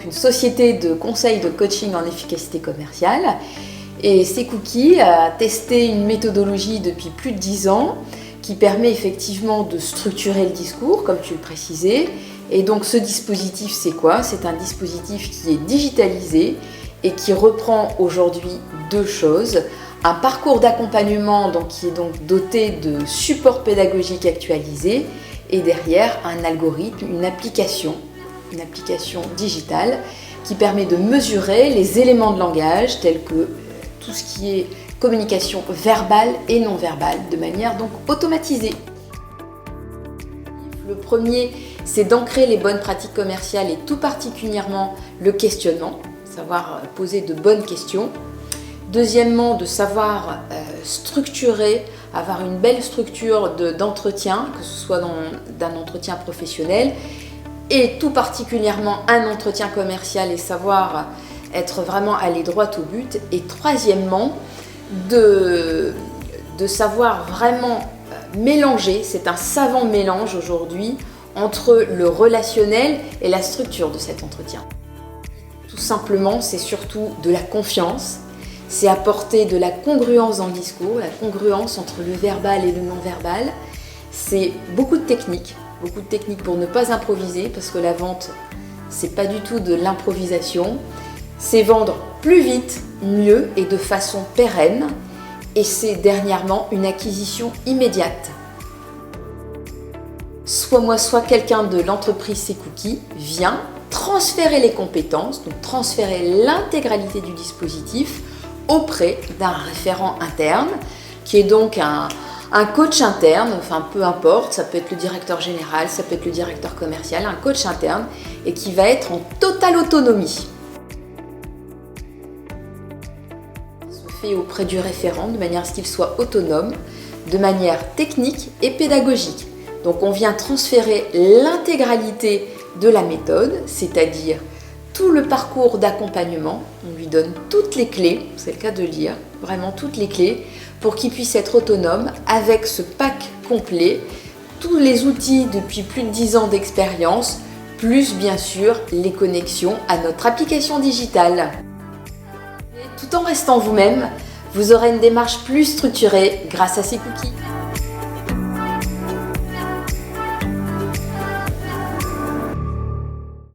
donc une société de conseil de coaching en efficacité commerciale. Et Cookie a testé une méthodologie depuis plus de 10 ans qui permet effectivement de structurer le discours, comme tu le précisais. Et donc ce dispositif, c'est quoi? C'est un dispositif qui est digitalisé et qui reprend aujourd'hui deux choses. Un parcours d'accompagnement qui est donc doté de supports pédagogiques actualisés et derrière un algorithme, une application digitale qui permet de mesurer les éléments de langage tels que tout ce qui est communication verbale et non verbale de manière donc automatisée. Le premier, c'est d'ancrer les bonnes pratiques commerciales et tout particulièrement le questionnement, savoir poser de bonnes questions. Deuxièmement, de savoir structurer, avoir une belle structure d'entretien, que ce soit d'un entretien professionnel et tout particulièrement un entretien commercial et savoir être vraiment aller droit au but. Et troisièmement, de savoir vraiment mélanger, c'est un savant mélange aujourd'hui entre le relationnel et la structure de cet entretien. Tout simplement, c'est surtout de la confiance, c'est apporter de la congruence dans le discours, la congruence entre le verbal et le non-verbal. C'est beaucoup de techniques pour ne pas improviser, parce que la vente, c'est pas du tout de l'improvisation. C'est vendre plus vite, mieux et de façon pérenne. Et c'est dernièrement une acquisition immédiate. Soit moi, soit quelqu'un de l'entreprise Cookie vient transférer les compétences, donc transférer l'intégralité du dispositif auprès d'un référent interne, qui est donc un coach interne, enfin peu importe, ça peut être le directeur général, ça peut être le directeur commercial, un coach interne, et qui va être en totale autonomie. Ça se fait auprès du référent de manière à ce qu'il soit autonome, de manière technique et pédagogique. Donc on vient transférer l'intégralité de la méthode, c'est-à-dire tout le parcours d'accompagnement. On lui donne toutes les clés, c'est le cas de le dire, vraiment toutes les clés pour qu'il puisse être autonome avec ce pack complet, tous les outils depuis plus de 10 ans d'expérience, plus bien sûr les connexions à notre application digitale. Et tout en restant vous-même, vous aurez une démarche plus structurée grâce à Cookie.